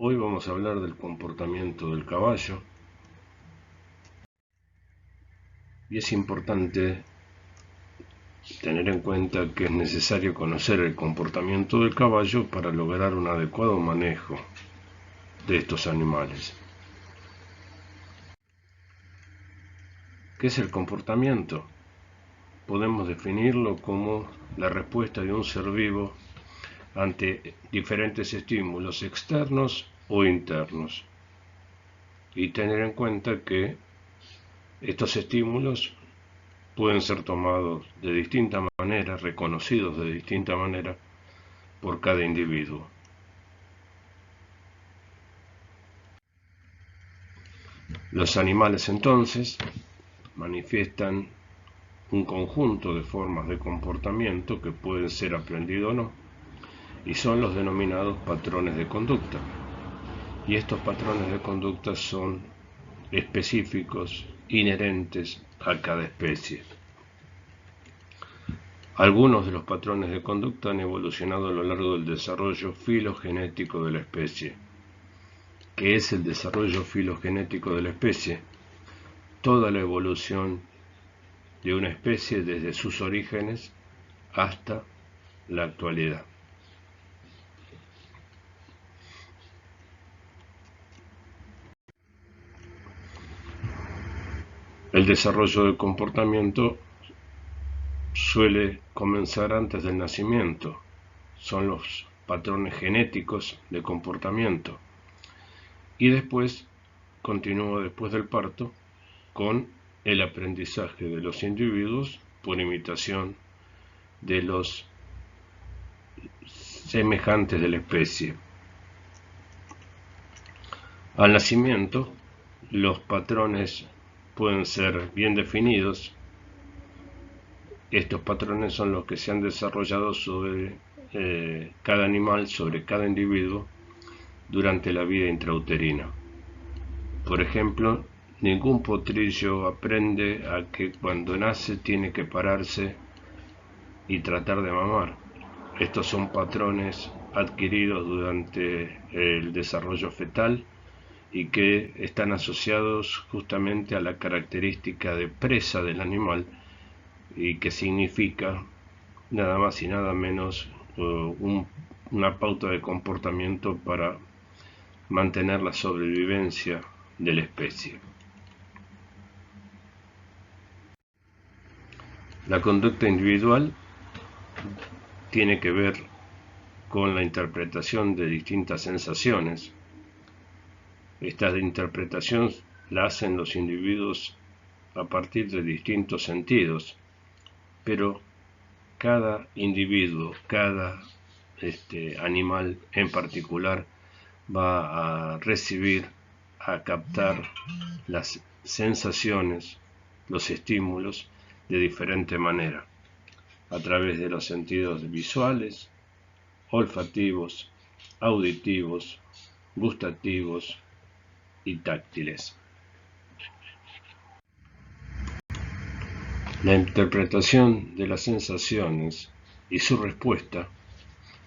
Hoy vamos a hablar del comportamiento del caballo y es importante tener en cuenta que es necesario conocer el comportamiento del caballo para lograr un adecuado manejo de estos animales. ¿Qué es el comportamiento? Podemos definirlo como la respuesta de un ser vivo ante diferentes estímulos externos o internos, y tener en cuenta que estos estímulos pueden ser tomados de distinta manera, reconocidos de distinta manera por cada individuo. Los animales entonces manifiestan un conjunto de formas de comportamiento que pueden ser aprendidos o no, y son los denominados patrones de conducta. Y estos patrones de conducta son específicos, inherentes a cada especie. Algunos de los patrones de conducta han evolucionado a lo largo del desarrollo filogenético de la especie. ¿Qué es el desarrollo filogenético de la especie? Toda la evolución de una especie desde sus orígenes hasta la actualidad. El desarrollo del comportamiento suele comenzar antes del nacimiento. Son los patrones genéticos de comportamiento. Y después continúa después del parto con el aprendizaje de los individuos por imitación de los semejantes de la especie. Al nacimiento, los patrones pueden ser bien definidos. Estos patrones son los que se han desarrollado sobre cada animal, sobre cada individuo, durante la vida intrauterina. Por ejemplo, ningún potrillo aprende a que cuando nace tiene que pararse y tratar de mamar. Estos son patrones adquiridos durante el desarrollo fetal y que están asociados justamente a la característica de presa del animal, y que significa nada más y nada menos una pauta de comportamiento para mantener la sobrevivencia de la especie. La conducta individual tiene que ver con la interpretación de distintas sensaciones. Esta interpretación la hacen los individuos a partir de distintos sentidos, pero cada individuo, cada animal en particular va a recibir, a captar las sensaciones, los estímulos de diferente manera, a través de los sentidos visuales, olfativos, auditivos, gustativos y táctiles. La interpretación de las sensaciones y su respuesta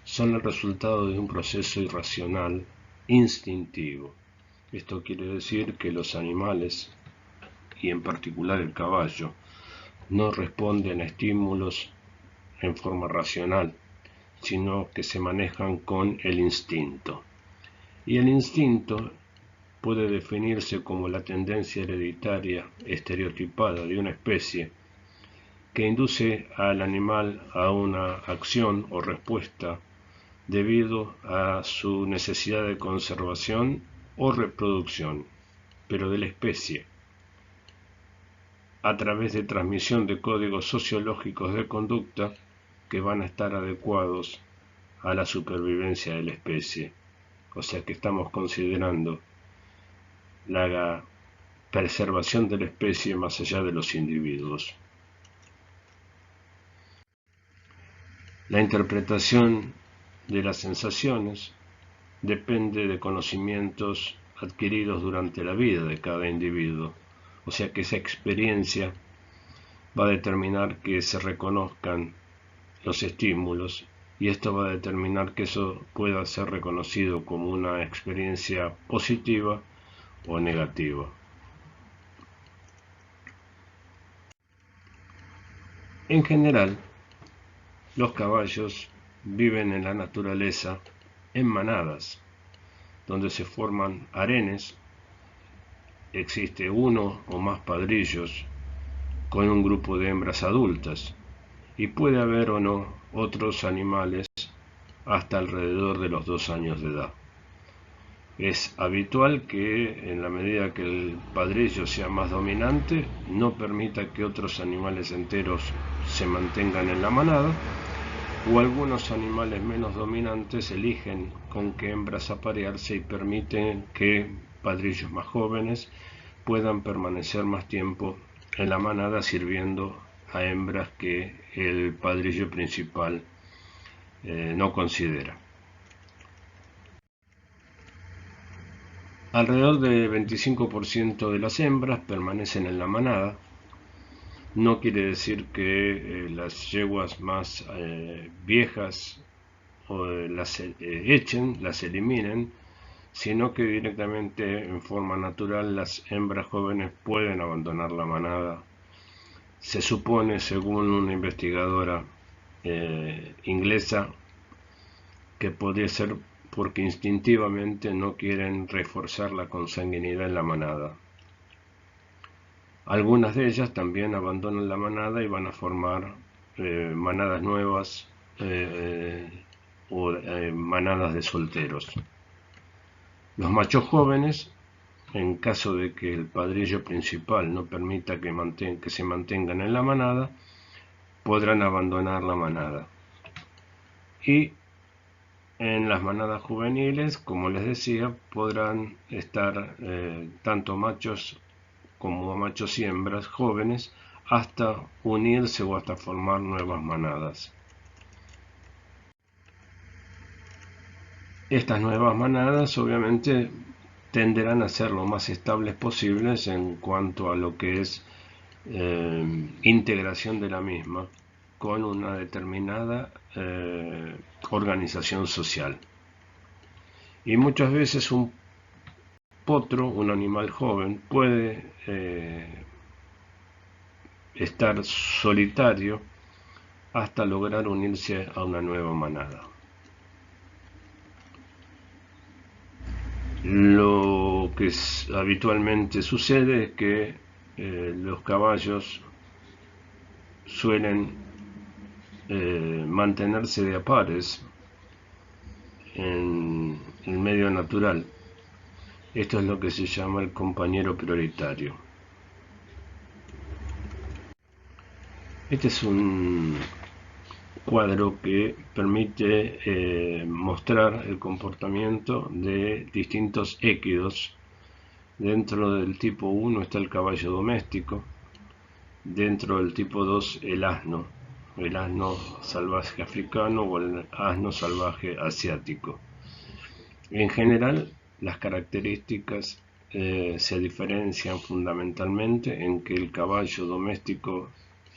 son el resultado de un proceso irracional instintivo. Esto quiere decir que los animales, y en particular el caballo, no responden a estímulos en forma racional, sino que se manejan con el instinto. Y el instinto puede definirse como la tendencia hereditaria estereotipada de una especie que induce al animal a una acción o respuesta debido a su necesidad de conservación o reproducción, pero de la especie, a través de transmisión de códigos sociológicos de conducta que van a estar adecuados a la supervivencia de la especie. O sea que estamos considerando la preservación de la especie más allá de los individuos. La interpretación de las sensaciones depende de conocimientos adquiridos durante la vida de cada individuo, o sea que esa experiencia va a determinar que se reconozcan los estímulos y esto va a determinar que eso pueda ser reconocido como una experiencia positiva o negativa. En general, los caballos viven en la naturaleza en manadas, donde se forman harenes, existe uno o más padrillos con un grupo de hembras adultas, y puede haber o no otros animales hasta alrededor de los 2 años de edad. Es habitual que, en la medida que el padrillo sea más dominante, no permita que otros animales enteros se mantengan en la manada, o algunos animales menos dominantes eligen con qué hembras aparearse y permiten que padrillos más jóvenes puedan permanecer más tiempo en la manada sirviendo a hembras que el padrillo principal no considera. Alrededor del 25% de las hembras permanecen en la manada. No quiere decir que las yeguas más viejas las echen, las eliminen, sino que directamente en forma natural las hembras jóvenes pueden abandonar la manada. Se supone, según una investigadora inglesa, que podría ser porque instintivamente no quieren reforzar la consanguinidad en la manada. Algunas de ellas también abandonan la manada y van a formar manadas nuevas o manadas de solteros. Los machos jóvenes, en caso de que el padrillo principal no permita que se mantengan en la manada, podrán abandonar la manada. Y en las manadas juveniles, como les decía, podrán estar tanto machos como machos y hembras jóvenes hasta unirse o hasta formar nuevas manadas. Estas nuevas manadas obviamente tenderán a ser lo más estables posibles en cuanto a lo que es integración de la misma con una determinada organización social. Y muchas veces un potro, un animal joven, puede estar solitario hasta lograr unirse a una nueva manada. Lo que habitualmente sucede es que los caballos suelen mantenerse de a pares en el medio natural. Esto es lo que se llama el compañero prioritario. Este es un cuadro que permite mostrar el comportamiento de distintos équidos. Dentro del tipo 1 está el caballo doméstico, dentro del tipo 2 el asno salvaje africano o el asno salvaje asiático. En general, las características se diferencian fundamentalmente en que el caballo doméstico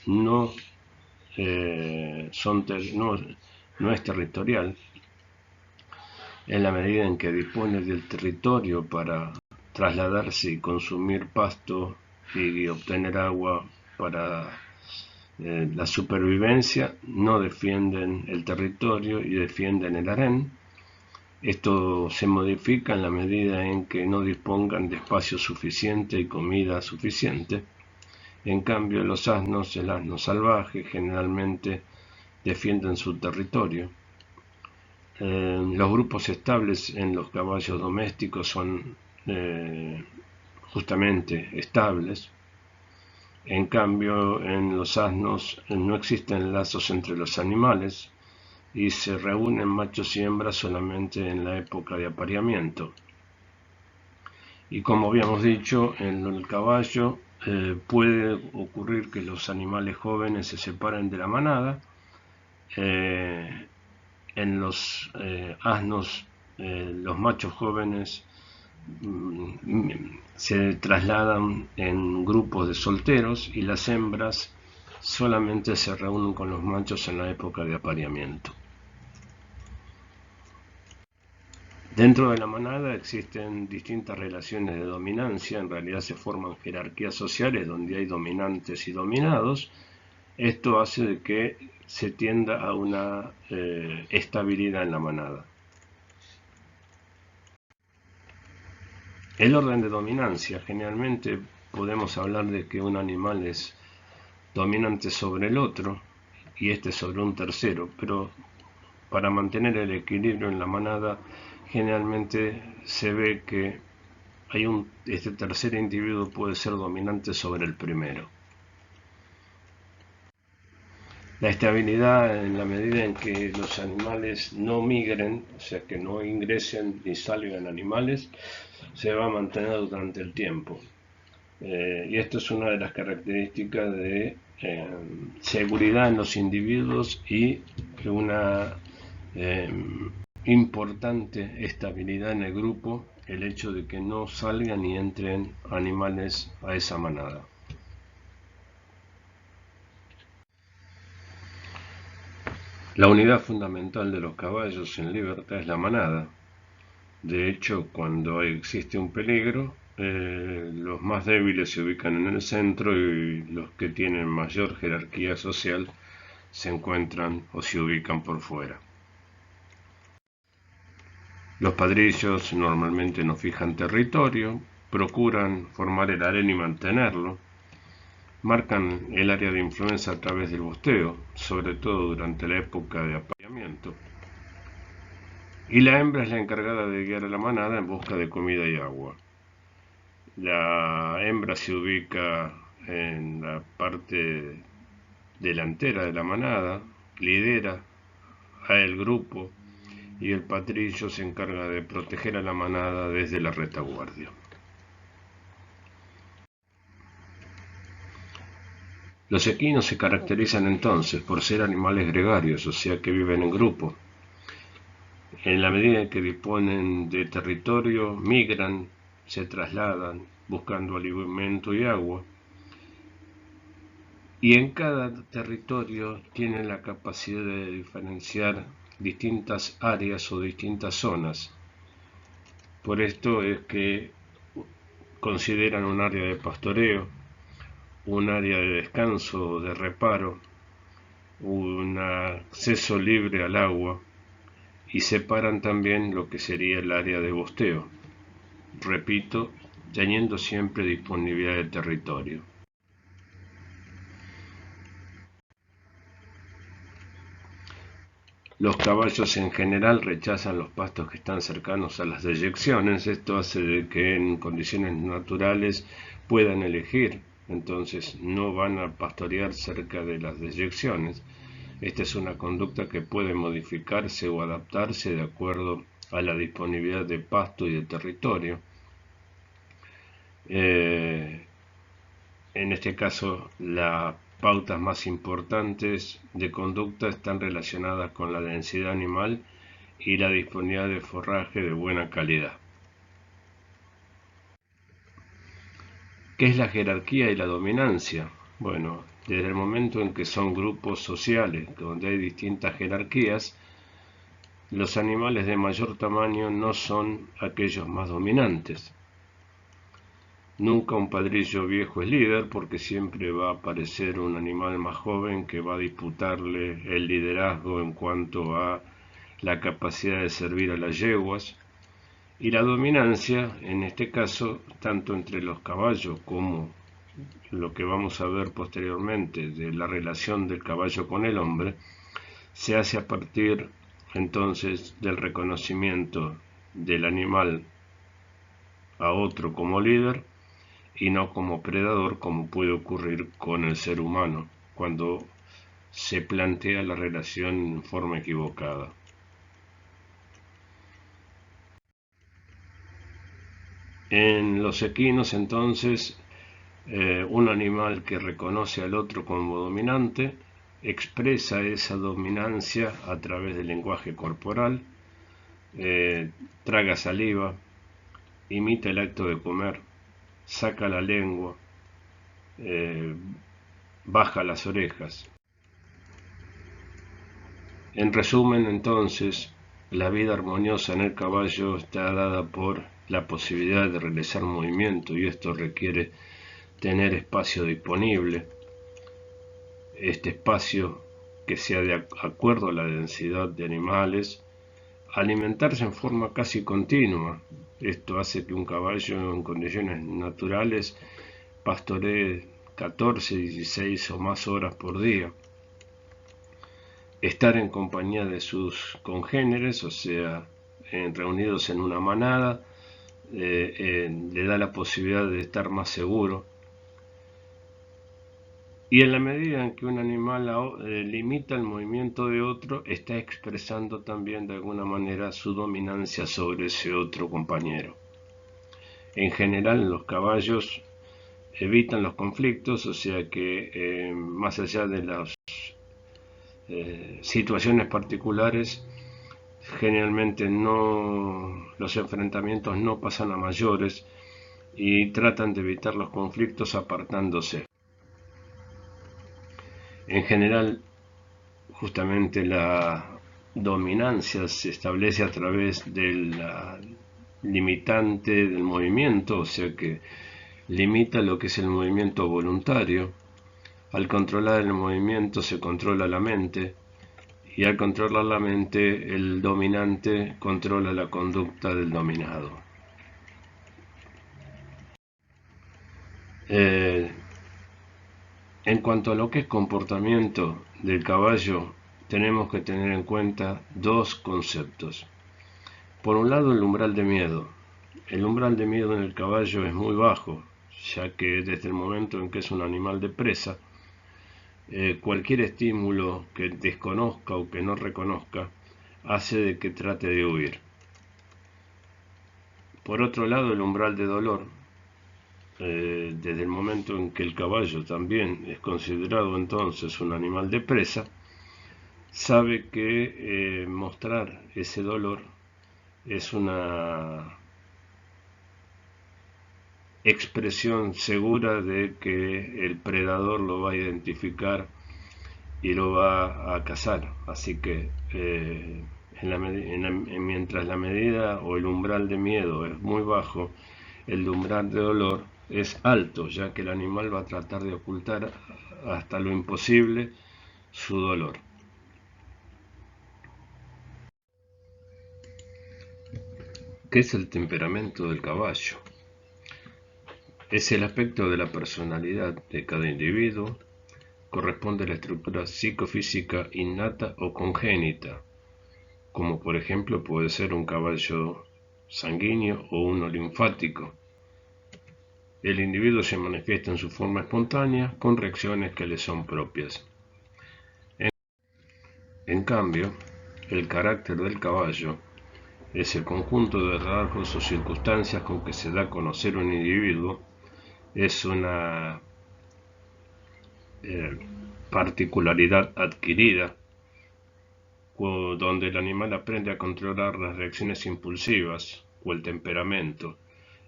no es territorial, en la medida en que dispone del territorio para trasladarse y consumir pasto y obtener agua para la supervivencia, no defienden el territorio y defienden el harén. Esto se modifica en la medida en que no dispongan de espacio suficiente y comida suficiente. En cambio, los asnos, el asno salvaje, generalmente defienden su territorio. Los grupos estables en los caballos domésticos son justamente estables. En cambio, en los asnos no existen lazos entre los animales y se reúnen machos y hembras solamente en la época de apareamiento. Y como habíamos dicho, en el caballo puede ocurrir que los animales jóvenes se separen de la manada. En los asnos, los machos jóvenes se trasladan en grupos de solteros y las hembras solamente se reúnen con los machos en la época de apareamiento. Dentro de la manada existen distintas relaciones de dominancia, en realidad se forman jerarquías sociales donde hay dominantes y dominados. Esto hace de que se tienda a una estabilidad en la manada. El orden de dominancia, generalmente podemos hablar de que un animal es dominante sobre el otro y este sobre un tercero, pero para mantener el equilibrio en la manada generalmente se ve que este tercer individuo puede ser dominante sobre el primero. La estabilidad, en la medida en que los animales no migren, o sea que no ingresen ni salgan animales, se va a mantener durante el tiempo. Y esto es una de las características de seguridad en los individuos y una importante estabilidad en el grupo, el hecho de que no salgan ni entren animales a esa manada. La unidad fundamental de los caballos en libertad es la manada. De hecho, cuando existe un peligro, los más débiles se ubican en el centro y los que tienen mayor jerarquía social se encuentran o se ubican por fuera. Los padrillos normalmente no fijan territorio, procuran formar el harén y mantenerlo, marcan el área de influencia a través del bosteo, sobre todo durante la época de apareamiento. Y la hembra es la encargada de guiar a la manada en busca de comida y agua. La hembra se ubica en la parte delantera de la manada, lidera al grupo y el padrillo se encarga de proteger a la manada desde la retaguardia. Los equinos se caracterizan entonces por ser animales gregarios, o sea que viven en grupo. En la medida en que disponen de territorio, migran, se trasladan buscando alimento y agua. Y en cada territorio tienen la capacidad de diferenciar distintas áreas o distintas zonas. Por esto es que consideran un área de pastoreo, un área de descanso, de reparo, un acceso libre al agua y separan también lo que sería el área de bosteo. Repito, teniendo siempre disponibilidad de territorio. Los caballos en general rechazan los pastos que están cercanos a las deyecciones. Esto hace de que en condiciones naturales puedan elegir, entonces no van a pastorear cerca de las deyecciones. Esta es una conducta que puede modificarse o adaptarse de acuerdo a la disponibilidad de pasto y de territorio. En este caso, las pautas más importantes de conducta están relacionadas con la densidad animal y la disponibilidad de forraje de buena calidad. ¿Qué es la jerarquía y la dominancia? Bueno, desde el momento en que son grupos sociales donde hay distintas jerarquías, los animales de mayor tamaño no son aquellos más dominantes. Nunca un padrillo viejo es líder porque siempre va a aparecer un animal más joven que va a disputarle el liderazgo en cuanto a la capacidad de servir a las yeguas. Y la dominancia, en este caso, tanto entre los caballos como lo que vamos a ver posteriormente de la relación del caballo con el hombre, se hace a partir entonces del reconocimiento del animal a otro como líder y no como predador, como puede ocurrir con el ser humano cuando se plantea la relación en forma equivocada. En los equinos, entonces, un animal que reconoce al otro como dominante expresa esa dominancia a través del lenguaje corporal, traga saliva, imita el acto de comer, saca la lengua, baja las orejas. En resumen, entonces, La vida armoniosa en el caballo está dada por la posibilidad de realizar movimiento, y esto requiere tener espacio disponible. Este espacio que sea de acuerdo a la densidad de animales, alimentarse en forma casi continua. Esto hace que un caballo en condiciones naturales pastoree 14, 16 o más horas por día. Estar en compañía de sus congéneres, o sea, reunidos en una manada, le da la posibilidad de estar más seguro. Y en la medida en que un animal limita el movimiento de otro, está expresando también de alguna manera su dominancia sobre ese otro compañero. En general, los caballos evitan los conflictos, o sea que más allá de las situaciones particulares, generalmente los enfrentamientos no pasan a mayores y tratan de evitar los conflictos apartándose. En general, justamente la dominancia se establece a través de la limitante del movimiento, o sea que limita lo que es el movimiento voluntario. Al controlar el movimiento se controla la mente, y al controlar la mente, el dominante controla la conducta del dominado. En cuanto a lo que es comportamiento del caballo, tenemos que tener en cuenta dos conceptos. Por un lado, el umbral de miedo. El umbral de miedo en el caballo es muy bajo, ya que desde el momento en que es un animal de presa, cualquier estímulo que desconozca o que no reconozca hace de que trate de huir. Por otro lado, el umbral de dolor, desde el momento en que el caballo también es considerado entonces un animal de presa, sabe que mostrar ese dolor es una expresión segura de que el predador lo va a identificar y lo va a cazar. Así que mientras la medida o el umbral de miedo es muy bajo, el umbral de dolor es alto, ya que el animal va a tratar de ocultar hasta lo imposible su dolor. ¿Qué es el temperamento del caballo? Es el aspecto de la personalidad de cada individuo. Corresponde a la estructura psicofísica innata o congénita, como por ejemplo puede ser un caballo sanguíneo o uno linfático. El individuo se manifiesta en su forma espontánea con reacciones que le son propias. En cambio, el carácter del caballo es el conjunto de rasgos o circunstancias con que se da a conocer un individuo. Es una particularidad adquirida donde el animal aprende a controlar las reacciones impulsivas o el temperamento,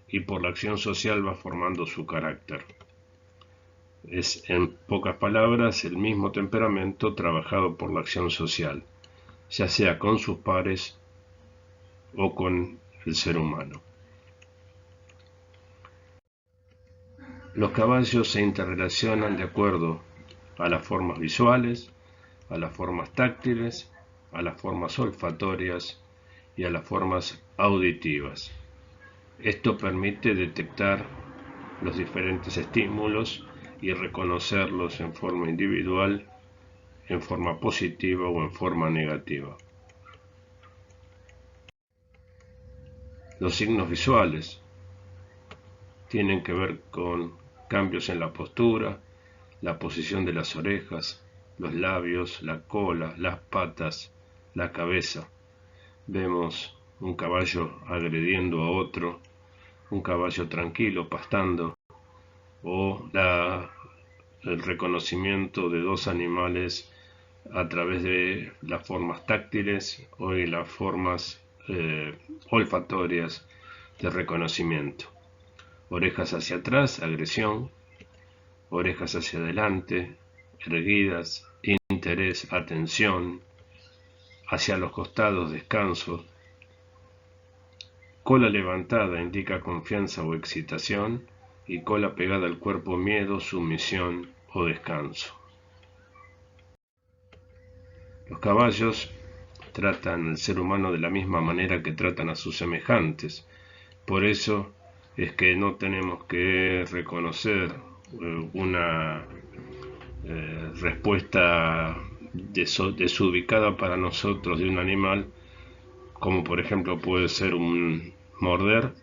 y por la acción social va formando su carácter. Es, en pocas palabras, el mismo temperamento trabajado por la acción social, ya sea con sus pares o con el ser humano. Los caballos se interrelacionan de acuerdo a las formas visuales, a las formas táctiles, a las formas olfatorias y a las formas auditivas. Esto permite detectar los diferentes estímulos y reconocerlos en forma individual, en forma positiva o en forma negativa. Los signos visuales tienen que ver con cambios en la postura, la posición de las orejas, los labios, la cola, las patas, la cabeza. Vemos un caballo agrediendo a otro, un caballo tranquilo pastando, o el reconocimiento de dos animales a través de las formas táctiles o de las formas olfatorias de reconocimiento. Orejas hacia atrás, agresión; orejas hacia adelante, erguidas, interés, atención, hacia los costados, descanso. Cola levantada indica confianza o excitación, y cola pegada al cuerpo, miedo, sumisión o descanso. Los caballos tratan al ser humano de la misma manera que tratan a sus semejantes. Por eso es que no tenemos que reconocer una respuesta desubicada para nosotros de un animal, como por ejemplo puede ser un morder,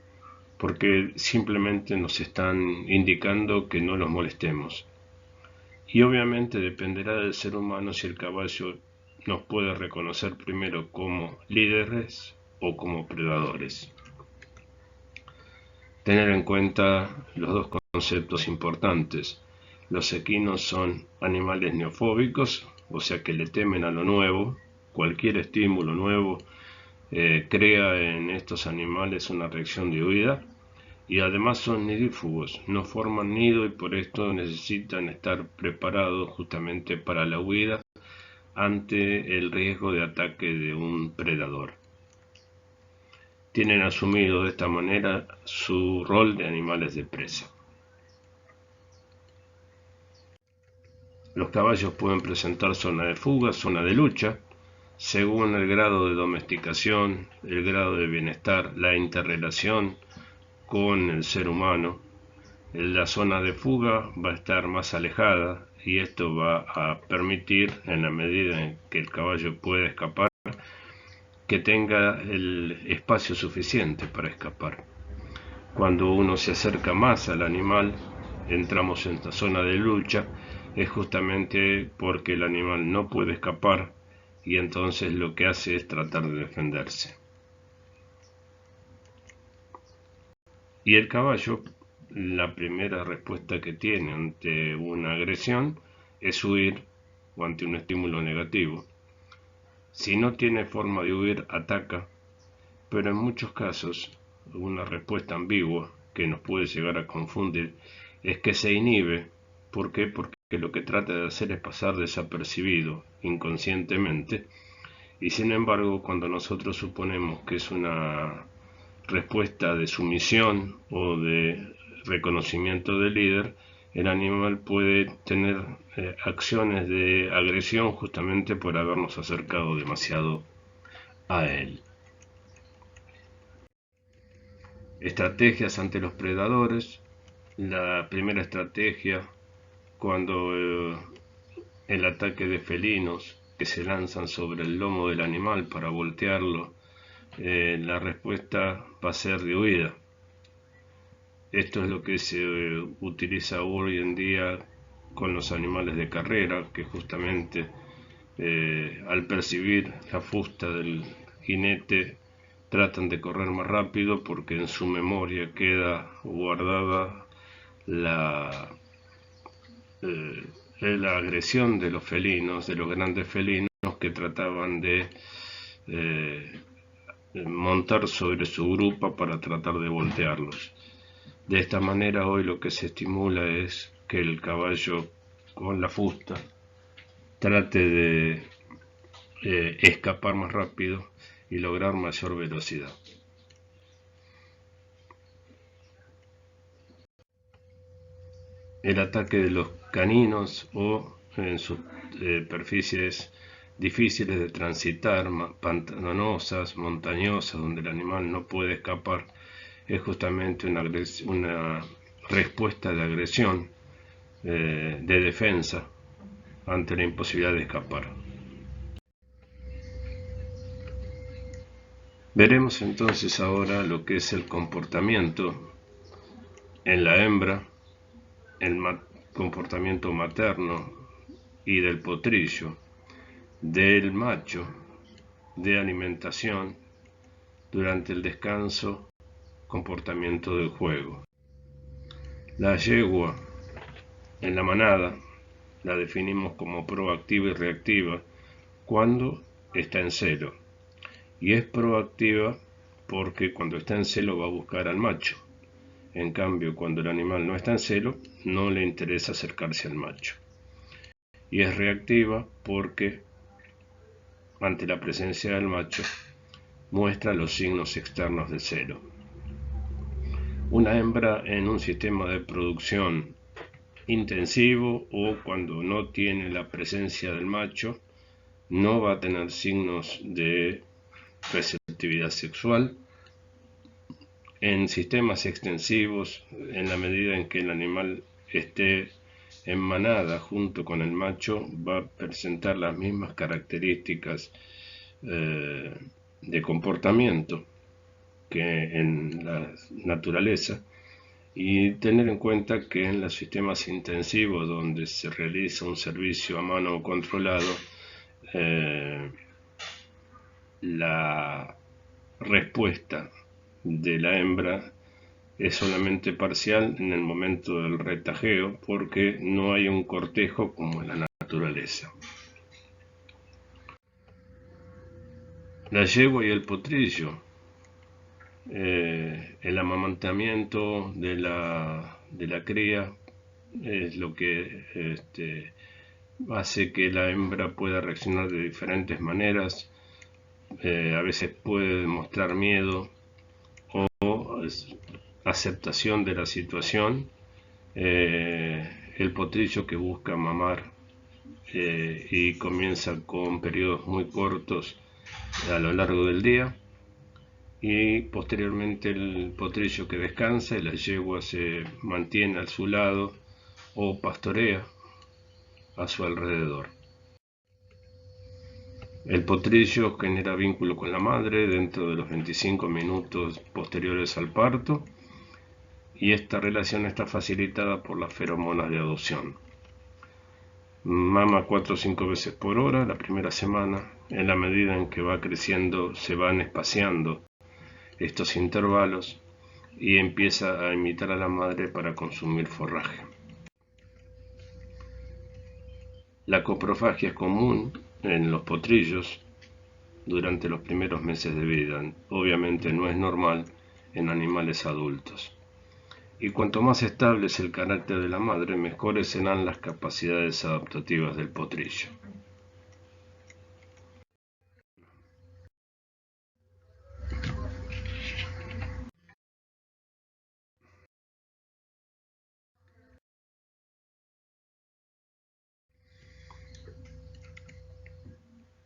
porque simplemente nos están indicando que no los molestemos. Y obviamente dependerá del ser humano si el caballo nos puede reconocer primero como líderes o como predadores. Tener en cuenta los dos conceptos importantes. Los equinos son animales neofóbicos, o sea que le temen a lo nuevo. Cualquier estímulo nuevo crea en estos animales una reacción de huida, y además son nidífugos, no forman nido y por esto necesitan estar preparados justamente para la huida ante el riesgo de ataque de un predador. Tienen asumido de esta manera su rol de animales de presa. Los caballos pueden presentar zona de fuga, zona de lucha, según el grado de domesticación, el grado de bienestar, la interrelación con el ser humano. La zona de fuga va a estar más alejada y esto va a permitir, en la medida en que el caballo pueda escapar, que tenga el espacio suficiente para escapar. Cuando uno se acerca más al animal, entramos en esta zona de lucha, es justamente porque el animal no puede escapar y entonces lo que hace es tratar de defenderse. Y el caballo, la primera respuesta que tiene ante una agresión es huir o ante un estímulo negativo. Si no tiene forma de huir, ataca, pero en muchos casos una respuesta ambigua que nos puede llegar a confundir es que se inhibe. ¿Por qué? Porque lo que trata de hacer es pasar desapercibido inconscientemente, y sin embargo cuando nosotros suponemos que es una respuesta de sumisión o de reconocimiento del líder, el animal puede tener acciones de agresión justamente por habernos acercado demasiado a él. Estrategias ante los predadores. La primera estrategia, cuando el ataque de felinos que se lanzan sobre el lomo del animal para voltearlo, la respuesta va a ser de huida. Esto es lo que se utiliza hoy en día con los animales de carrera, que justamente al percibir la fusta del jinete tratan de correr más rápido porque en su memoria queda guardada la agresión de los felinos, de los grandes felinos que trataban de montar sobre su grupa para tratar de voltearlos. De esta manera hoy lo que se estimula es que el caballo con la fusta trate de escapar más rápido y lograr mayor velocidad. El ataque de los caninos o en sus superficies difíciles de transitar, pantanosas, montañosas, donde el animal no puede escapar, es justamente una respuesta de agresión, de defensa ante la imposibilidad de escapar. Veremos entonces ahora lo que es el comportamiento en la hembra, el comportamiento materno y del potrillo, del macho, de alimentación, durante el descanso, comportamiento del juego. La yegua en la manada la definimos como proactiva y reactiva cuando está en celo, y es proactiva porque cuando está en celo va a buscar al macho. En cambio, cuando el animal no está en celo, no le interesa acercarse al macho. Y es reactiva porque ante la presencia del macho, muestra los signos externos de celo. Una hembra en un sistema de producción intensivo o cuando no tiene la presencia del macho, no va a tener signos de receptividad sexual. En sistemas extensivos, en la medida en que el animal esté en manada junto con el macho, va a presentar las mismas características de comportamiento que en la naturaleza, y tener en cuenta que en los sistemas intensivos donde se realiza un servicio a mano controlado, la respuesta de la hembra es solamente parcial en el momento del retajeo, porque no hay un cortejo como en la naturaleza. La yegua y el potrillo. El amamantamiento de la cría es lo que hace que la hembra pueda reaccionar de diferentes maneras. A veces puede demostrar miedo o aceptación de la situación. El potrillo que busca mamar y comienza con periodos muy cortos a lo largo del día, y posteriormente el potrillo que descansa y la yegua se mantiene a su lado o pastorea a su alrededor. El potrillo genera vínculo con la madre dentro de los 25 minutos posteriores al parto, y esta relación está facilitada por las feromonas de adopción. Mama 4 o 5 veces por hora la primera semana. En la medida en que va creciendo se van espaciando estos intervalos y empieza a imitar a la madre para consumir forraje. La coprofagia es común en los potrillos durante los primeros meses de vida. Obviamente no es normal en animales adultos. Y cuanto más estable es el carácter de la madre, mejores serán las capacidades adaptativas del potrillo.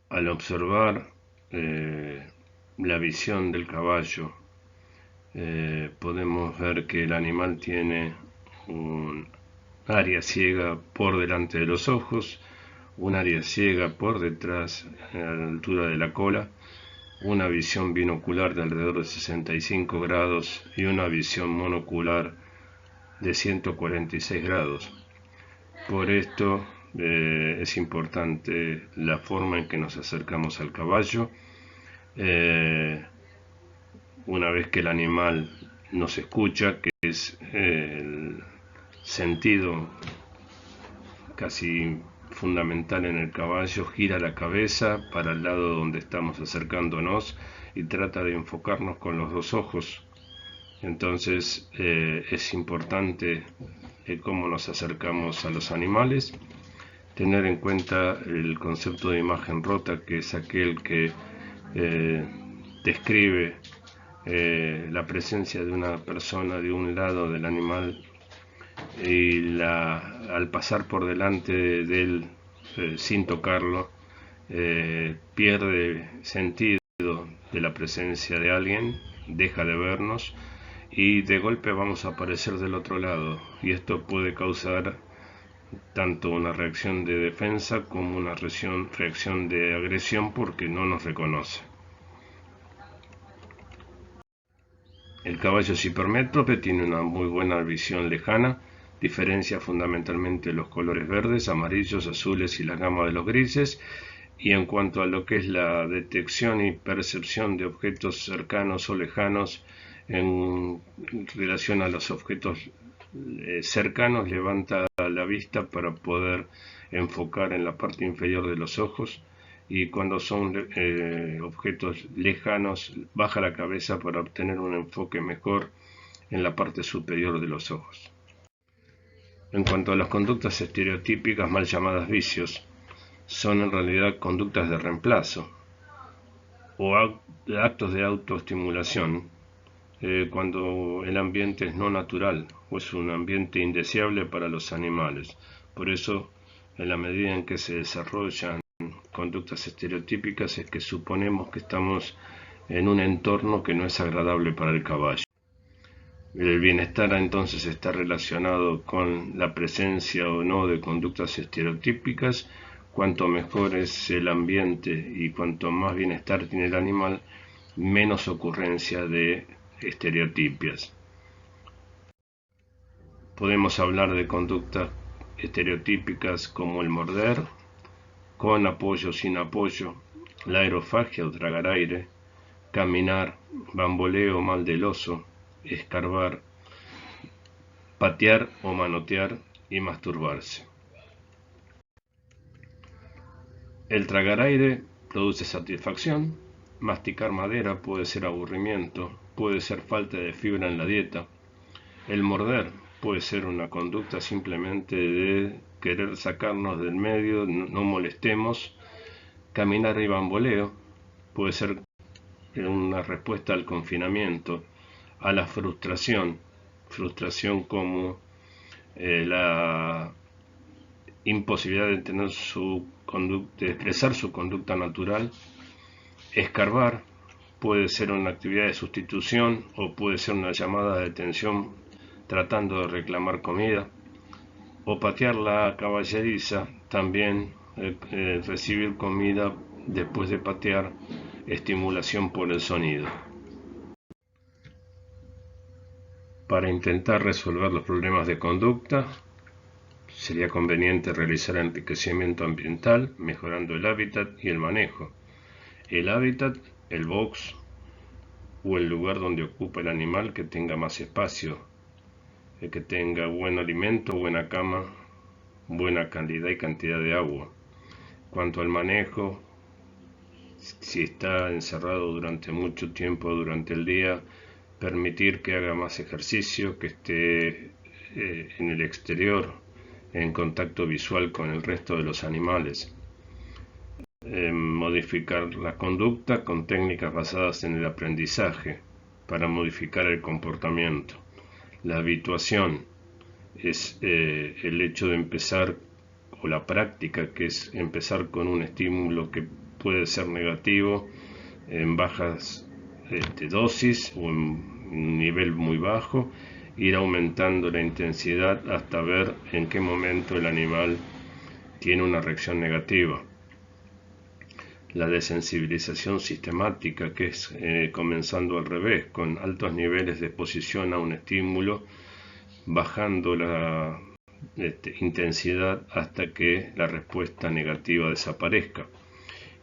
Al observar la visión del caballo, podemos ver que el animal tiene un área ciega por delante de los ojos, un área ciega por detrás a la altura de la cola, una visión binocular de alrededor de 65 grados y una visión monocular de 146 grados. Por esto es importante la forma en que nos acercamos al caballo. Una vez que el animal nos escucha, que es el sentido casi fundamental en el caballo, gira la cabeza para el lado donde estamos acercándonos y trata de enfocarnos con los dos ojos. Entonces es importante cómo nos acercamos a los animales, tener en cuenta el concepto de imagen rota, que es aquel que describe la presencia de una persona de un lado del animal y al pasar por delante de él sin tocarlo, pierde sentido de la presencia de alguien, deja de vernos y de golpe vamos a aparecer del otro lado, y esto puede causar tanto una reacción de defensa como una reacción de agresión porque no nos reconoce. El caballo es hipermétrope, tiene una muy buena visión lejana, diferencia fundamentalmente los colores verdes, amarillos, azules y la gama de los grises, y en cuanto a lo que es la detección y percepción de objetos cercanos o lejanos en relación a los objetos cercanos, levanta la vista para poder enfocar en la parte inferior de los ojos, y cuando son objetos lejanos baja la cabeza para obtener un enfoque mejor en la parte superior de los ojos. En cuanto a las conductas estereotípicas mal llamadas vicios, son en realidad conductas de reemplazo. o actos de autoestimulación cuando el ambiente es no natural o es un ambiente indeseable para los animales. Por eso, en la medida en que se desarrollan conductas estereotípicas, es que suponemos que estamos en un entorno que no es agradable para el caballo. El bienestar entonces está relacionado con la presencia o no de conductas estereotípicas. Cuanto mejor es el ambiente y cuanto más bienestar tiene el animal, menos ocurrencia de estereotipias. Podemos hablar de conductas estereotípicas como el morder, con apoyo o sin apoyo, la aerofagia o tragar aire, caminar, bamboleo mal del oso, escarbar, patear o manotear y masturbarse. El tragar aire produce satisfacción, masticar madera puede ser aburrimiento, puede ser falta de fibra en la dieta. El morder puede ser una conducta simplemente de querer sacarnos del medio, no molestemos. Caminar y bamboleo puede ser una respuesta al confinamiento, a la frustración como la imposibilidad de tener de expresar su conducta natural. Escarbar puede ser una actividad de sustitución o puede ser una llamada de atención tratando de reclamar comida. O patear la caballeriza, también recibir comida después de patear, estimulación por el sonido. Para intentar resolver los problemas de conducta, sería conveniente realizar enriquecimiento ambiental, mejorando el hábitat y el manejo. El hábitat, el box o el lugar donde ocupa el animal que tenga más espacio, que tenga buen alimento, buena cama, buena calidad y cantidad de agua. Cuanto al manejo, si está encerrado durante mucho tiempo durante el día, permitir que haga más ejercicio, que esté en el exterior, en contacto visual con el resto de los animales. Modificar la conducta con técnicas basadas en el aprendizaje para modificar el comportamiento. La habituación es el hecho de empezar, o la práctica, que es empezar con un estímulo que puede ser negativo en bajas dosis o en un nivel muy bajo, ir aumentando la intensidad hasta ver en qué momento el animal tiene una reacción negativa. La desensibilización sistemática, que es comenzando al revés, con altos niveles de exposición a un estímulo, bajando la intensidad hasta que la respuesta negativa desaparezca.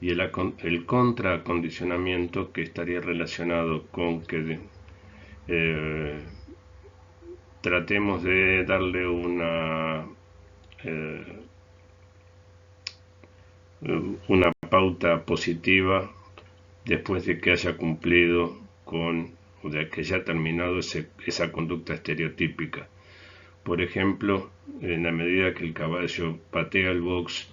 Y el contracondicionamiento, que estaría relacionado con que tratemos de darle una pauta positiva después de que haya cumplido con, o de que haya terminado esa conducta estereotípica. Por ejemplo, en la medida que el caballo patea el box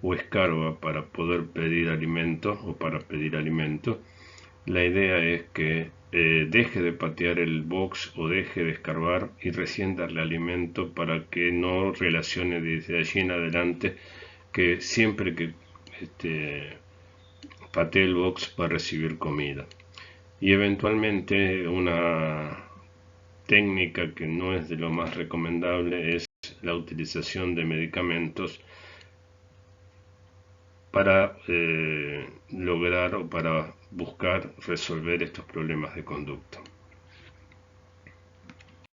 o escarba para poder pedir alimento o para pedir alimento, la idea es que deje de patear el box o deje de escarbar y recién darle alimento, para que no relacione desde allí en adelante que siempre que patee el box va a recibir comida. Y eventualmente una técnica que no es de lo más recomendable es la utilización de medicamentos para lograr o para buscar resolver estos problemas de conducta.